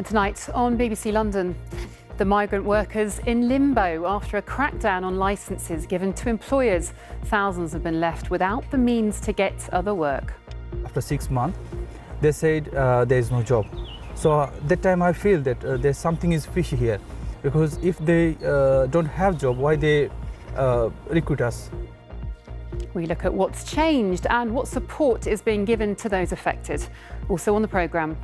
And tonight on BBC London, the migrant workers in limbo after a crackdown on licences given to employers. Thousands have been left without the means to get other work. After 6 months, they said there is no job. So that time I feel that there's something is fishy here, because if they don't have job, why they recruit us? We look at what's changed and what support is being given to those affected. Also on the programme,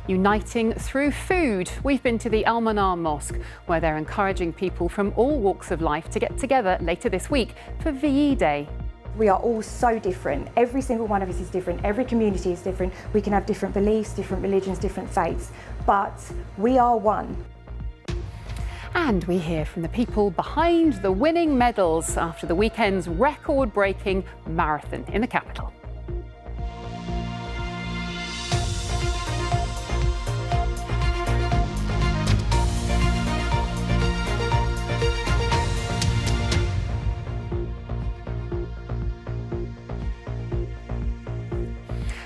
uniting through food. We've been to the Al Manar Mosque, where they're encouraging people from all walks of life to get together later this week for VE Day. We are all so different. Every single one of us is different. Every community is different. We can have different beliefs, different religions, different faiths, but we are one. And we hear from the people behind the winning medals after the weekend's record-breaking marathon in the capital.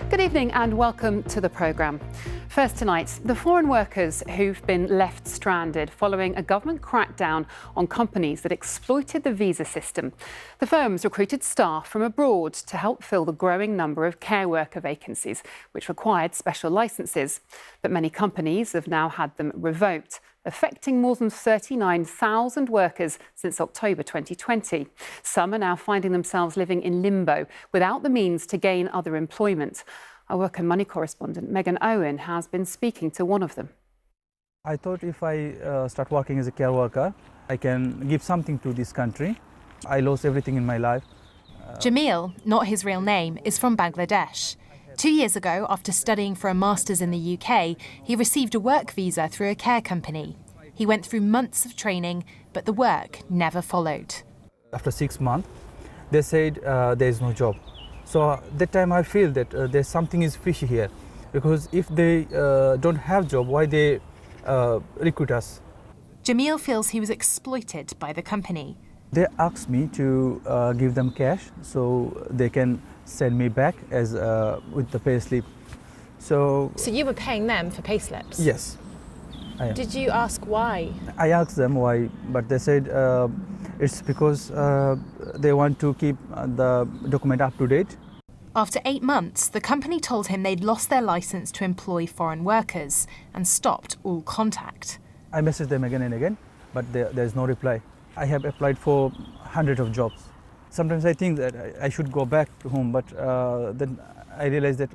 Good evening and welcome to the programme. First tonight, the foreign workers who've been left stranded following a government crackdown on companies that exploited the visa system. The firms recruited staff from abroad to help fill the growing number of care worker vacancies, which required special licences. But many companies have now had them revoked, affecting more than 39,000 workers since October 2020. Some are now finding themselves living in limbo without the means to gain other employment. Our Work and Money correspondent Megan Owen has been speaking to one of them. I thought if I start working as a care worker, I can give something to this country. I lost everything in my life. Jamil, not his real name, is from Bangladesh. 2 years ago, after studying for a master's in the UK, he received a work visa through a care company. He went through months of training, but the work never followed. After 6 months, they said there is no job. So that time I feel that there's something is fishy here, because if they don't have job, why they recruit us? Jamil feels he was exploited by the company. They asked me to give them cash so they can send me back as with the pay slip. So you were paying them for pay slips? Yes, I am. Did you ask why? I asked them why, but they said it's because they want to keep the document up to date. After 8 months, the company told him they'd lost their licence to employ foreign workers and stopped all contact. I messaged them again and again, but there's no reply. I have applied for hundreds of jobs. Sometimes I think that I should go back to home, but then I realize that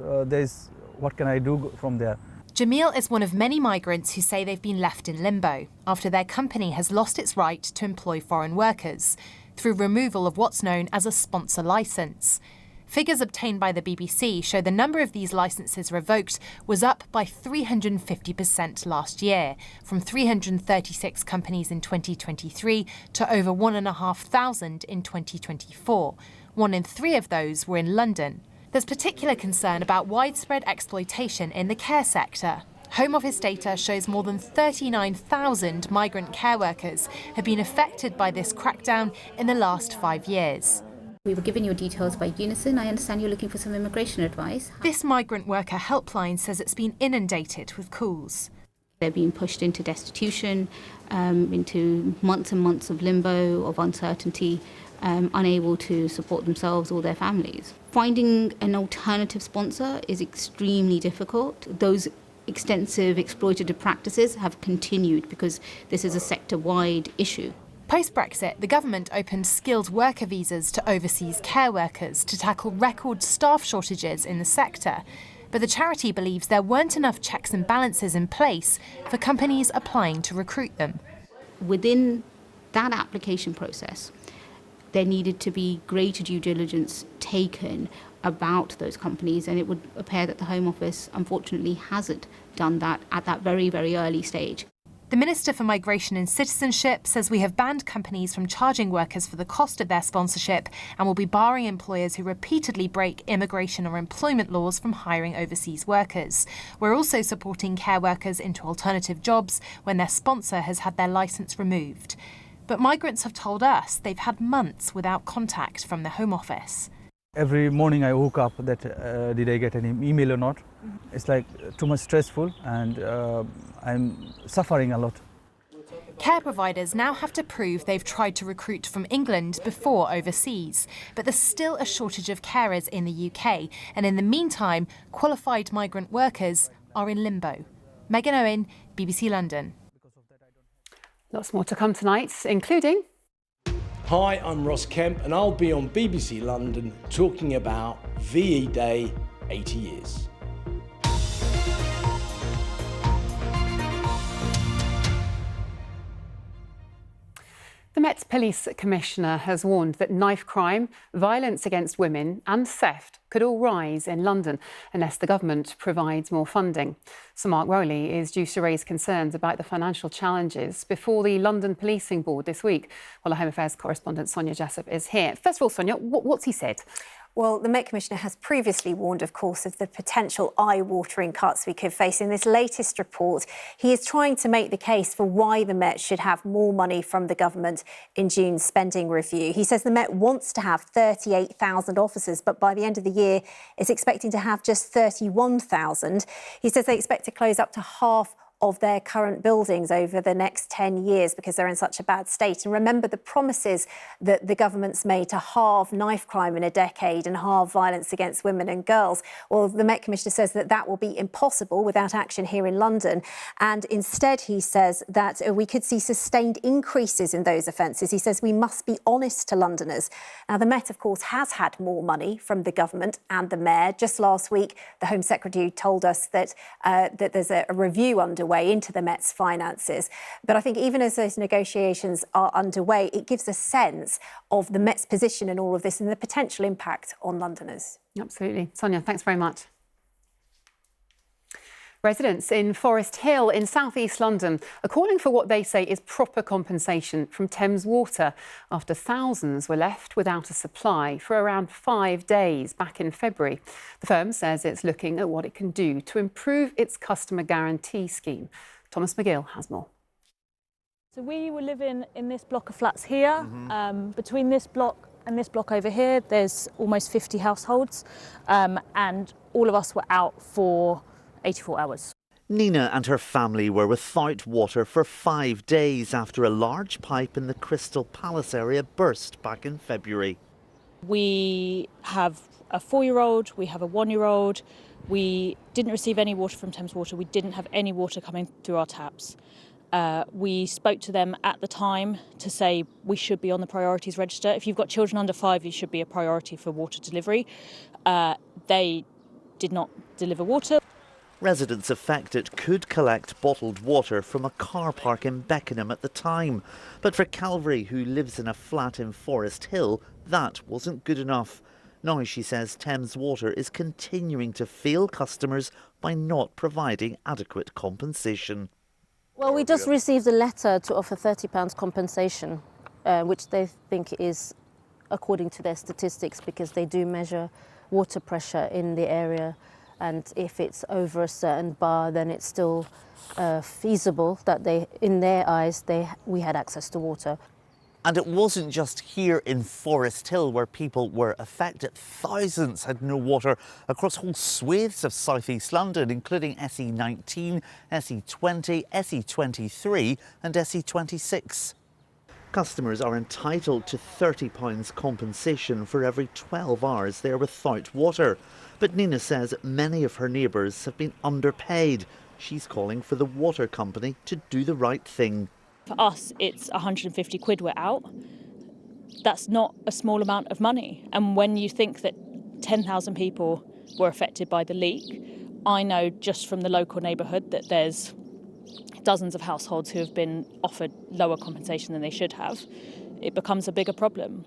what can I do from there? Jamil is one of many migrants who say they've been left in limbo after their company has lost its right to employ foreign workers through removal of what's known as a sponsor licence. Figures obtained by the BBC show the number of these licences revoked was up by 350% last year, from 336 companies in 2023 to over 1,500 in 2024. 1 in 3 of those were in London. There's particular concern about widespread exploitation in the care sector. Home Office data shows more than 39,000 migrant care workers have been affected by this crackdown in the last 5 years. We were given your details by Unison. I understand you're looking for some immigration advice. This migrant worker helpline says it's been inundated with calls. They're being pushed into destitution, into months and months of limbo, of uncertainty, unable to support themselves or their families. Finding an alternative sponsor is extremely difficult. Those extensive exploitative practices have continued because this is a sector-wide issue. Post-Brexit, the government opened skilled worker visas to overseas care workers to tackle record staff shortages in the sector. But the charity believes there weren't enough checks and balances in place for companies applying to recruit them. Within that application process, there needed to be greater due diligence taken about those companies, and it would appear that the Home Office unfortunately hasn't done that at that very, very early stage. The Minister for Migration and Citizenship says we have banned companies from charging workers for the cost of their sponsorship and will be barring employers who repeatedly break immigration or employment laws from hiring overseas workers. We're also supporting care workers into alternative jobs when their sponsor has had their licence removed. But migrants have told us they've had months without contact from the Home Office. Every morning I woke up that did I get any email or not. It's like too much stressful, and I'm suffering a lot. Care providers now have to prove they've tried to recruit from England before overseas. But there's still a shortage of carers in the UK. And in the meantime, qualified migrant workers are in limbo. Megan Owen, BBC London. Lots more to come tonight, including... Hi, I'm Ross Kemp and I'll be on BBC London talking about VE Day 80 years. The Met Police Commissioner has warned that knife crime, violence against women and theft could all rise in London unless the government provides more funding. Sir Mark Rowley is due to raise concerns about the financial challenges before the London Policing Board this week. Well, our Home Affairs correspondent Sonia Jessup is here. First of all, Sonia, what's he said? Well, the Met Commissioner has previously warned, of course, of the potential eye-watering cuts we could face. In this latest report, he is trying to make the case for why the Met should have more money from the government in June's spending review. He says the Met wants to have 38,000 officers, but by the end of the year, it's expecting to have just 31,000. He says they expect to close up to half of their current buildings over the next 10 years because they're in such a bad state. And remember the promises that the government's made to halve knife crime in a decade and halve violence against women and girls. Well, the Met Commissioner says that that will be impossible without action here in London. And instead, he says that we could see sustained increases in those offences. He says we must be honest to Londoners. Now, the Met, of course, has had more money from the government and the Mayor. Just last week, the Home Secretary told us that, that there's a review underway into the Met's finances. But I think even as those negotiations are underway, it gives a sense of the Met's position in all of this and the potential impact on Londoners. Absolutely. Sonia, thanks very much. Residents in Forest Hill in South East London are calling for what they say is proper compensation from Temps Water after thousands were left without a supply for around 5 days back in February. The firm says it's looking at what it can do to improve its customer guarantee scheme. Thomas McGill has more. So we were living in this block of flats here. Between this block and this block over here, there's almost 50 households, and all of us were out for 84 hours. Nina and her family were without water for 5 days after a large pipe in the Crystal Palace area burst back in February. We have a 4-year-old, we have a 1-year-old. We didn't receive any water from Temps Water. We didn't have any water coming through our taps. We spoke to them at the time to say we should be on the priorities register. If you've got children under 5, you should be a priority for water delivery. They did not deliver water. Residents affected could collect bottled water from a car park in Beckenham at the time. But for Calvary, who lives in a flat in Forest Hill, that wasn't good enough. Now, she says, Thames Water is continuing to fail customers by not providing adequate compensation. Well, we just received a letter to offer £30 compensation, which they think is according to their statistics because they do measure water pressure in the area. And if it's over a certain bar, then it's still feasible that in their eyes, we had access to water. And it wasn't just here in Forest Hill where people were affected. Thousands had no water across whole swathes of South East London, including SE19, SE20, SE23 and SE26. Customers are entitled to £30 compensation for every 12 hours they're without water. But Nina says many of her neighbours have been underpaid. She's calling for the water company to do the right thing. For us, it's 150 quid we're out. That's not a small amount of money. And when you think that 10,000 people were affected by the leak, I know just from the local neighbourhood that there's dozens of households who have been offered lower compensation than they should have. It becomes a bigger problem.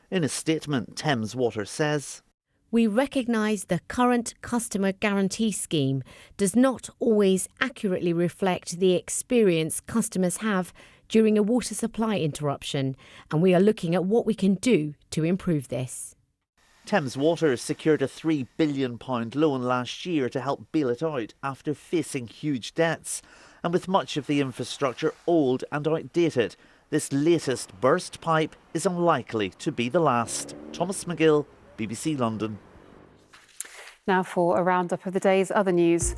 In a statement, Thames Water says, "We recognise the current customer guarantee scheme does not always accurately reflect the experience customers have during a water supply interruption, and we are looking at what we can do to improve this." Thames Water secured a £3 billion loan last year to help bail it out after facing huge debts. And with much of the infrastructure old and outdated, this latest burst pipe is unlikely to be the last. Thomas McGill, BBC London. Now for a roundup of the day's other news.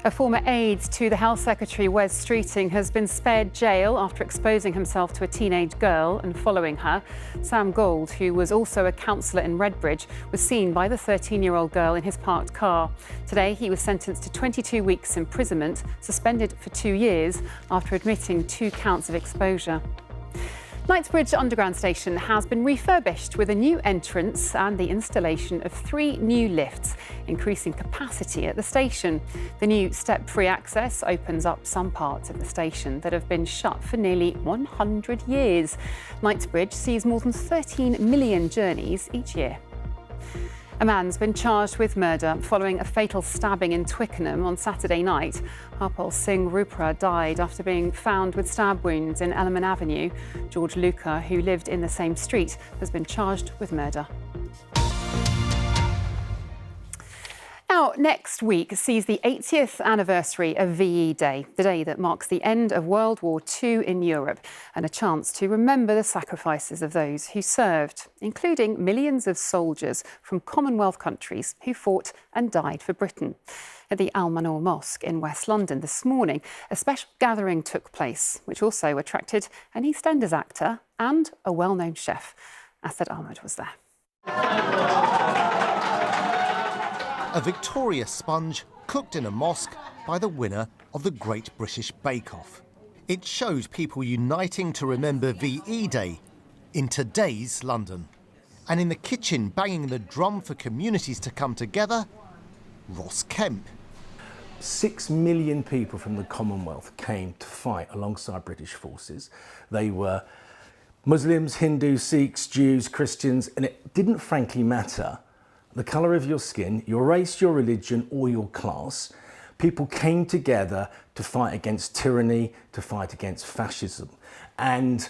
A former aide to the Health Secretary, Wes Streeting, has been spared jail after exposing himself to a teenage girl and following her. Sam Gold, who was also a councillor in Redbridge, was seen by the 13-year-old girl in his parked car. Today, he was sentenced to 22 weeks imprisonment, suspended for 2 years after admitting 2 counts of exposure. Knightsbridge Underground Station has been refurbished with a new entrance and the installation of 3 new lifts, increasing capacity at the station. The new step-free access opens up some parts of the station that have been shut for nearly 100 years. Knightsbridge sees more than 13 million journeys each year. A man's been charged with murder following a fatal stabbing in Twickenham on Saturday night. Harpal Singh Rupra died after being found with stab wounds in Elliman Avenue. George Luca, who lived in the same street, has been charged with murder. Now, next week sees the 80th anniversary of VE Day, the day that marks the end of World War II in Europe, and a chance to remember the sacrifices of those who served, including millions of soldiers from Commonwealth countries who fought and died for Britain. At the Al-Manar Mosque in West London this morning, a special gathering took place, which also attracted an EastEnders actor and a well-known chef. Asad Ahmed was there. A Victoria sponge cooked in a mosque by the winner of the Great British Bake Off. It shows people uniting to remember VE Day in today's London. And in the kitchen, banging the drum for communities to come together, Ross Kemp. 6 million people from the Commonwealth came to fight alongside British forces. They were Muslims, Hindus, Sikhs, Jews, Christians, and it didn't frankly matter the colour of your skin, your race, your religion, or your class. People came together to fight against tyranny, to fight against fascism. And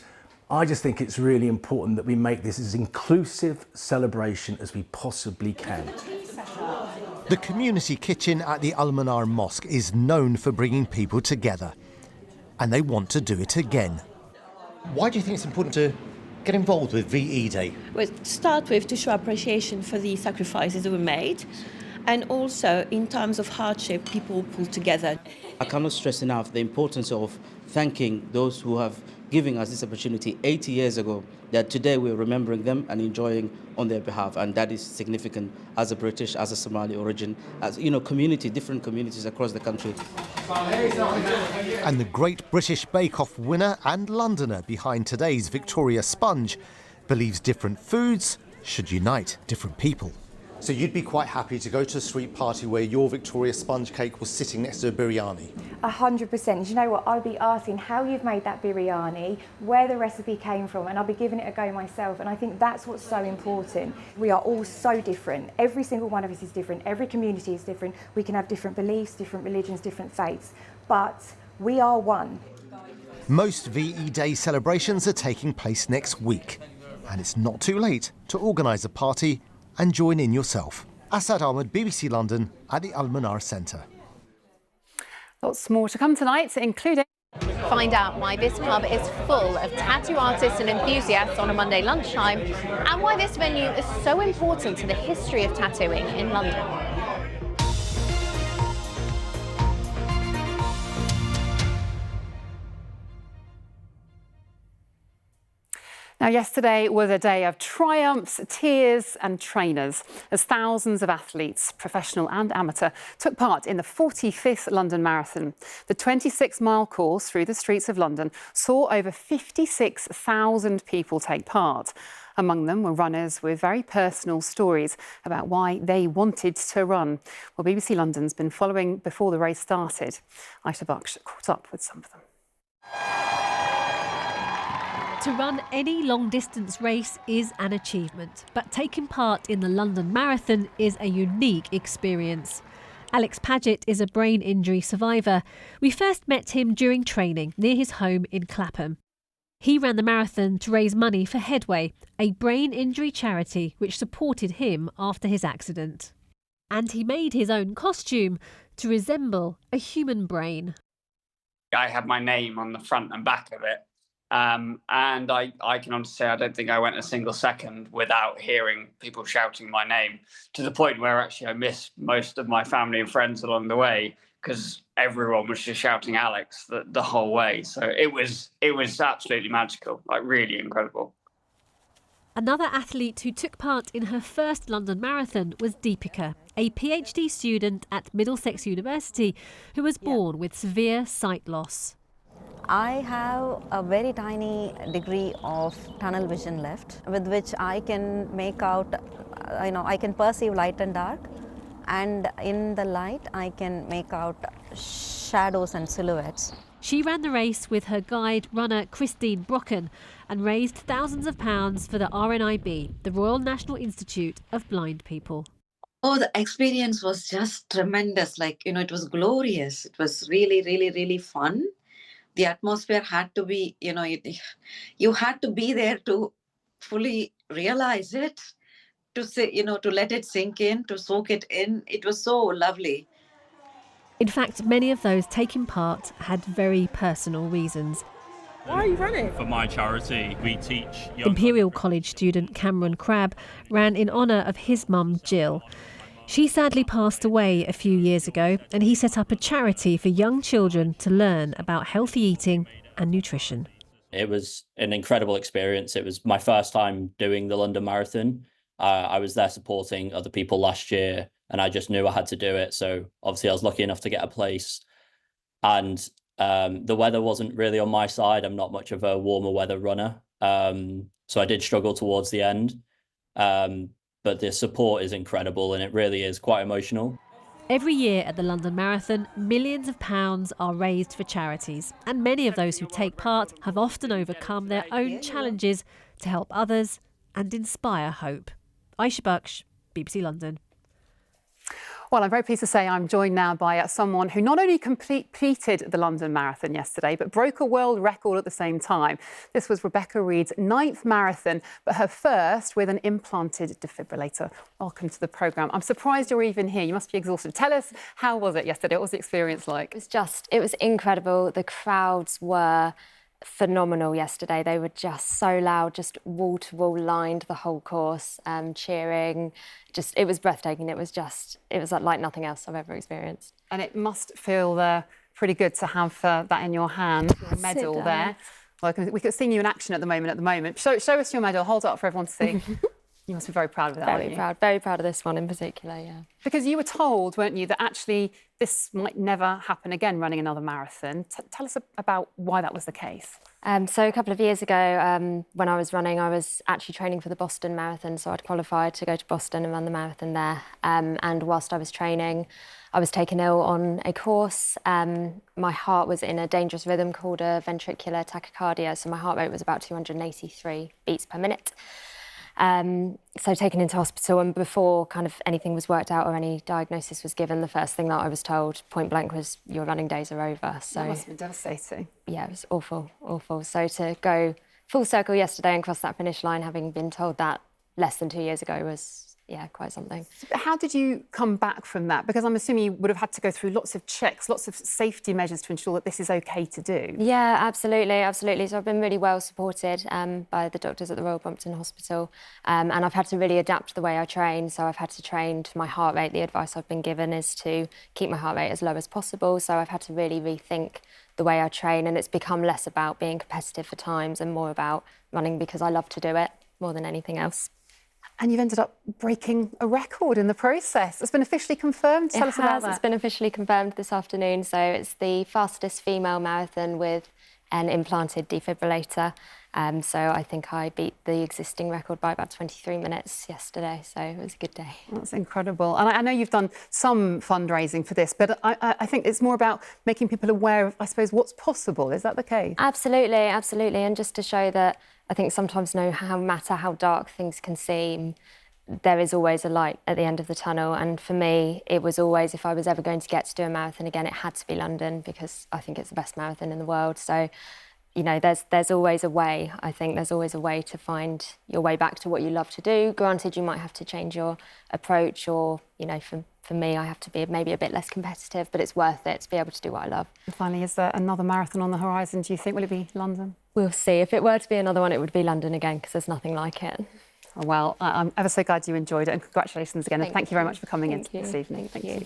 I just think it's really important that we make this as inclusive celebration as we possibly can. The community kitchen at the Al-Manar Mosque is known for bringing people together, and they want to do it again. Why do you think it's important to get involved with VE Day? Well, start with to show appreciation for the sacrifices that were made, and also in times of hardship, people pull together. I cannot stress enough the importance of thanking those who have given us this opportunity 80 years ago, that today we're remembering them and enjoying on their behalf, and that is significant as a British, as a Somali origin, as different communities across the country. And the Great British Bake Off winner and Londoner behind today's Victoria sponge believes different foods should unite different people. So you'd be quite happy to go to a street party where your Victoria sponge cake was sitting next to a biryani? 100%. You know what? I'll be asking how you've made that biryani, where the recipe came from, and I'll be giving it a go myself. And I think that's what's so important. We are all so different. Every single one of us is different. Every community is different. We can have different beliefs, different religions, different faiths, but we are one. Most VE Day celebrations are taking place next week, and it's not too late to organise a party and join in yourself. Asad Ahmed, BBC London, at the Al-Manar Centre. Lots more to come tonight, including... Find out why this pub is full of tattoo artists and enthusiasts on a Monday lunchtime, and why this venue is so important to the history of tattooing in London. Now, yesterday was a day of triumphs, tears and trainers as thousands of athletes, professional and amateur, took part in the 45th London Marathon. The 26-mile course through the streets of London saw over 56,000 people take part. Among them were runners with very personal stories about why they wanted to run. Well, BBC London's been following before the race started. Aisha Baksh caught up with some of them. To run any long-distance race is an achievement, but taking part in the London Marathon is a unique experience. Alex Paget is a brain injury survivor. We first met him during training near his home in Clapham. He ran the marathon to raise money for Headway, a brain injury charity which supported him after his accident. And he made his own costume to resemble a human brain. I had my name on the front and back of it. And I can honestly say I don't think I went a single second without hearing people shouting my name, to the point where actually I missed most of my family and friends along the way because everyone was just shouting Alex the whole way. So it was absolutely magical, like really incredible. Another athlete who took part in her first London Marathon was Deepika, a PhD student at Middlesex University who was born with severe sight loss. I have a very tiny degree of tunnel vision left, with which I can make out, I can perceive light and dark, and in the light I can make out shadows and silhouettes. She ran the race with her guide runner Christine Brocken and raised thousands of pounds for the RNIB, the Royal National Institute of Blind People. Oh, the experience was just tremendous. It was glorious. It was really, really, really fun. The atmosphere had to be, you had to be there to fully realize it, to say, to let it sink in, to soak it in. It was so lovely. In fact, many of those taking part had very personal reasons. Why are you running? For my charity, we teach young Imperial College student Cameron Crabb ran in honour of his mum, Jill. She sadly passed away a few years ago, and he set up a charity for young children to learn about healthy eating and nutrition. It was an incredible experience. It was my first time doing the London Marathon. I was there supporting other people last year, and I just knew I had to do it. So obviously I was lucky enough to get a place. And the weather wasn't really on my side. I'm not much of a warmer weather runner. So I did struggle towards the end. But the support is incredible, and it really is quite emotional. Every year at the London Marathon, millions of pounds are raised for charities, and many of those who take part have often overcome their own challenges to help others and inspire hope. Aisha Baksh, BBC London. Well, I'm very pleased to say I'm joined now by someone who not only completed the London Marathon yesterday, but broke a world record at the same time. This was Rebecca Reed's 9th marathon, but her first with an implanted defibrillator. Welcome to the programme. I'm surprised you're even here. You must be exhausted. Tell us, how was it yesterday? What was the experience like? It was incredible. The crowds were phenomenal yesterday. They were just so loud, just wall to wall lined the whole course, cheering. It was breathtaking. It was like nothing else I've ever experienced. And it must feel pretty good to have that in your hand, your medal there. Well, we could see you in action at the moment. Show us your medal. Hold it up for everyone to see. You must be very proud of that, Very proud of this one in particular, yeah. Because you were told, weren't you, that actually this might never happen again, running another marathon. Tell us about why that was the case. So a couple of years ago, when I was running, I was actually training for the Boston Marathon, so I'd qualified to go to Boston and run the marathon there. And whilst I was training, I was taken ill on a course. My heart was in a dangerous rhythm called a ventricular tachycardia, so my heart rate was about 283 beats per minute. So taken into hospital, and before kind of anything was worked out or any diagnosis was given, the first thing that I was told point blank was, your running days are over. So that must have been devastating. Yeah, it was awful. So to go full circle yesterday and cross that finish line, having been told that less than 2 years ago, was quite something. How did you come back from that? Because I'm assuming you would have had to go through lots of checks, lots of safety measures to ensure that this is OK to do. Yeah, absolutely. So I've been really well supported by the doctors at the Royal Brompton Hospital, and I've had to really adapt the way I train. So I've had to train to my heart rate. The advice I've been given is to keep my heart rate as low as possible. So I've had to really rethink the way I train, and it's become less about being competitive for times and more about running because I love to do it more than anything else. And you've ended up breaking a record in the process. It's been officially confirmed. Tell us about that. It's been officially confirmed this afternoon. So it's the fastest female marathon with an implanted defibrillator. So I think I beat the existing record by about 23 minutes yesterday. So it was a good day. That's incredible. And I know you've done some fundraising for this, but I think it's more about making people aware of, I suppose, what's possible. Is that the case? Absolutely. And just to show that I think sometimes no matter how dark things can seem, there is always a light at the end of the tunnel. And for me, it was always, if I was ever going to get to do a marathon again, it had to be London, because I think it's the best marathon in the world. So, there's always a way. I think there's always a way to find your way back to what you love to do. Granted, you might have to change your approach, or, for me, I have to be maybe a bit less competitive, but it's worth it to be able to do what I love. And finally, is there another marathon on the horizon, do you think? Will it be London? We'll see. If it were to be another one, it would be London again, because there's nothing like it. Well, I'm ever so glad you enjoyed it, and congratulations again. And thank you very much for coming in this evening. Thank you.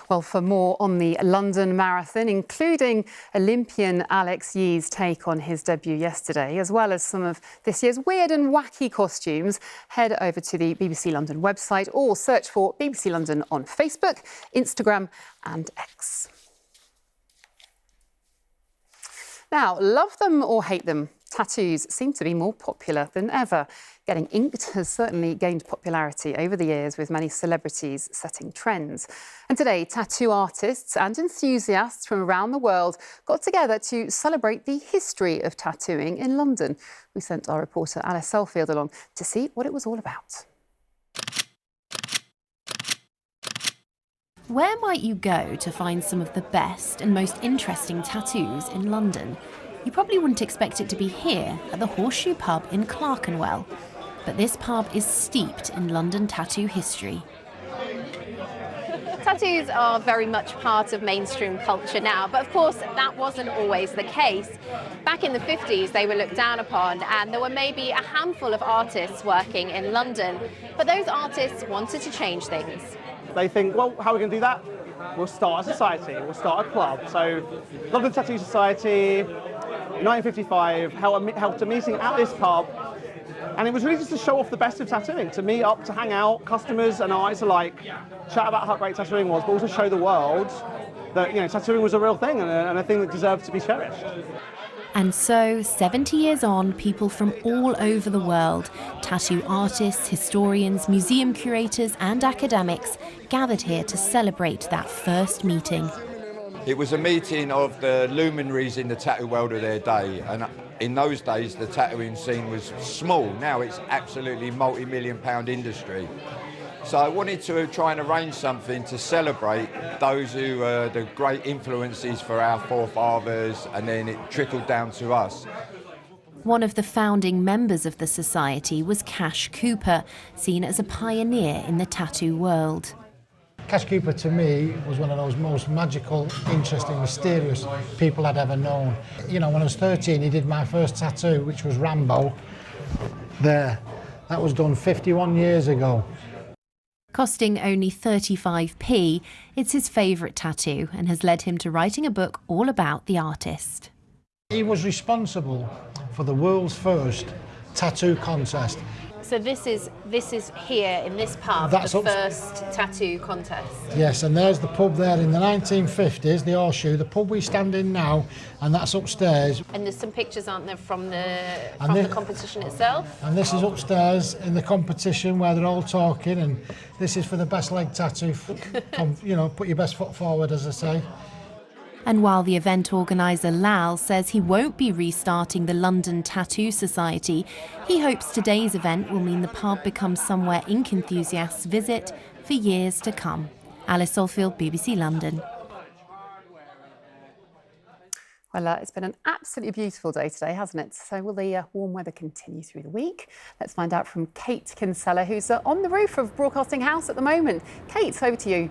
Well, for more on the London Marathon, including Olympian Alex Yee's take on his debut yesterday, as well as some of this year's weird and wacky costumes, head over to the BBC London website or search for BBC London on Facebook, Instagram and X. Now, love them or hate them, tattoos seem to be more popular than ever. Getting inked has certainly gained popularity over the years, with many celebrities setting trends. And today, tattoo artists and enthusiasts from around the world got together to celebrate the history of tattooing in London. We sent our reporter Alice Sfield along to see what it was all about. Where might you go to find some of the best and most interesting tattoos in London? You probably wouldn't expect it to be here at the Horseshoe Pub in Clerkenwell. But this pub is steeped in London tattoo history. Tattoos are very much part of mainstream culture now, but of course that wasn't always the case. Back in the 50s they were looked down upon, and there were maybe a handful of artists working in London, but those artists wanted to change things. They think, well, how are we going to do that? We'll start a society, we'll start a club. So London Tattoo Society, 1955, held a meeting at this pub. And it was really just to show off the best of tattooing, to meet up, to hang out, customers and artists alike, chat about how great tattooing was, but also show the world that, you know, tattooing was a real thing and a thing that deserved to be cherished. And so, 70 years on, people from all over the world, tattoo artists, historians, museum curators and academics gathered here to celebrate that first meeting. It was a meeting of the luminaries in the tattoo world of their day, and in those days the tattooing scene was small. Now it's absolutely multi-million-pound industry. So I wanted to try and arrange something to celebrate those who were the great influences for our forefathers, and then it trickled down to us. One of the founding members of the society was Cash Cooper, seen as a pioneer in the tattoo world. Cash Cooper, to me, was one of those most magical, interesting, mysterious people I'd ever known. You know, when I was 13, he did my first tattoo, which was Rambo. There. That was done 51 years ago. Costing only 35p, it's his favourite tattoo and has led him to writing a book all about the artist. He was responsible for the world's first tattoo contest. So this is here in this pub, the first tattoo contest. Yes, and there's the pub there in the 1950s, the Horseshoe, the pub we stand in now, and that's upstairs. And there's some pictures, aren't there, from the competition itself? And this is upstairs in the competition where they're all talking, and this is for the best leg tattoo. You know, put your best foot forward, as I say. And while the event organiser Lal says he won't be restarting the London Tattoo Society, he hopes today's event will mean the pub becomes somewhere ink enthusiasts visit for years to come. Alice Sfield, BBC London. Well, it's been an absolutely beautiful day today, hasn't it? So will the warm weather continue through the week? Let's find out from Kate Kinsella, who's on the roof of Broadcasting House at the moment. Kate, over to you.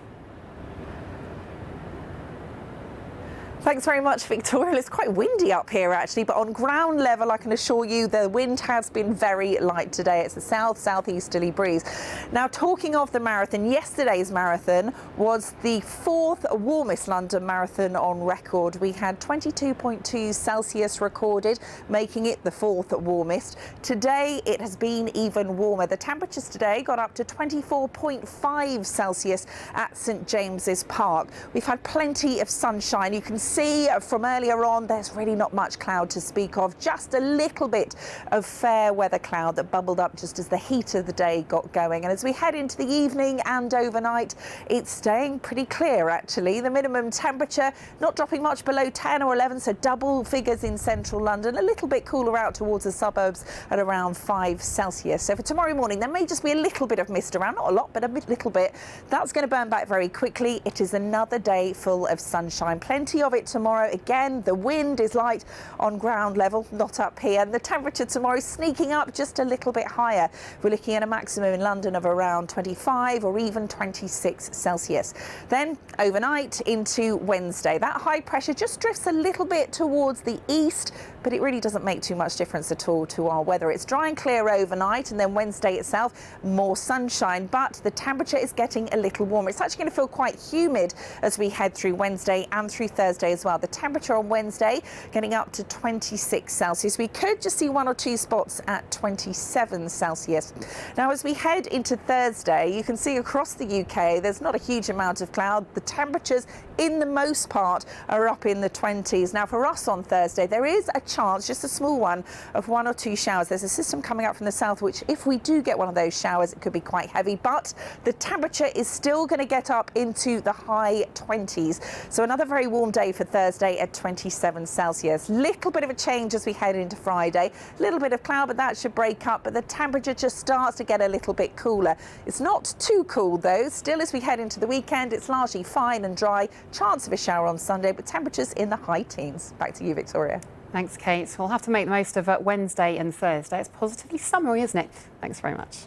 Thanks very much, Victoria. It's quite windy up here, actually, but on ground level, I can assure you the wind has been very light today. It's a south-southeasterly breeze. Now, talking of the marathon, yesterday's marathon was the 4th warmest London marathon on record. We had 22.2 Celsius recorded, making it the 4th warmest. Today, it has been even warmer. The temperatures today got up to 24.5 Celsius at St James's Park. We've had plenty of sunshine. You can see from earlier on, there's really not much cloud to speak of, just a little bit of fair weather cloud that bubbled up just as the heat of the day got going. And as we head into the evening and overnight, it's staying pretty clear, actually. The minimum temperature not dropping much below 10 or 11, so double figures in central London, a little bit cooler out towards the suburbs at around 5 Celsius. So for tomorrow morning, there may just be a little bit of mist around, not a lot, but a little bit. That's going to burn back very quickly. It is another day full of sunshine, plenty of it tomorrow. Again, the wind is light on ground level, not up here. And the temperature tomorrow is sneaking up just a little bit higher. We're looking at a maximum in London of around 25 or even 26 Celsius. Then overnight into Wednesday, that high pressure just drifts a little bit towards the east, but it really doesn't make too much difference at all to our weather. It's dry and clear overnight, and then Wednesday itself, more sunshine, but the temperature is getting a little warmer. It's actually going to feel quite humid as we head through Wednesday and through Thursday as well. The temperature on Wednesday getting up to 26 Celsius. We could just see 1 or 2 spots at 27 Celsius. Now, as we head into Thursday, you can see across the UK, there's not a huge amount of cloud. The temperatures, in the most part, are up in the 20s. Now, for us on Thursday, there is a chance, just a small one, of 1 or 2 showers. There's a system coming up from the south, which if we do get one of those showers, it could be quite heavy, but the temperature is still going to get up into the high 20s. So another very warm day for Thursday at 27 Celsius. Little bit of a change as we head into Friday. A little bit of cloud, but that should break up, but the temperature just starts to get a little bit cooler. It's not too cool though. Still, as we head into the weekend, it's largely fine and dry. Chance of a shower on Sunday, but temperatures in the high teens. Back to you, Victoria. Thanks, Kate. We'll have to make the most of Wednesday and Thursday. It's positively summery, isn't it? Thanks very much.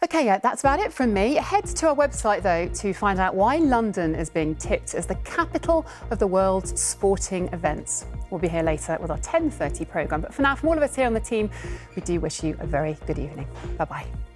OK, that's about it from me. Head to our website, though, to find out why London is being tipped as the capital of the world's sporting events. We'll be here later with our 10:30 programme. But for now, from all of us here on the team, we do wish you a very good evening. Bye-bye.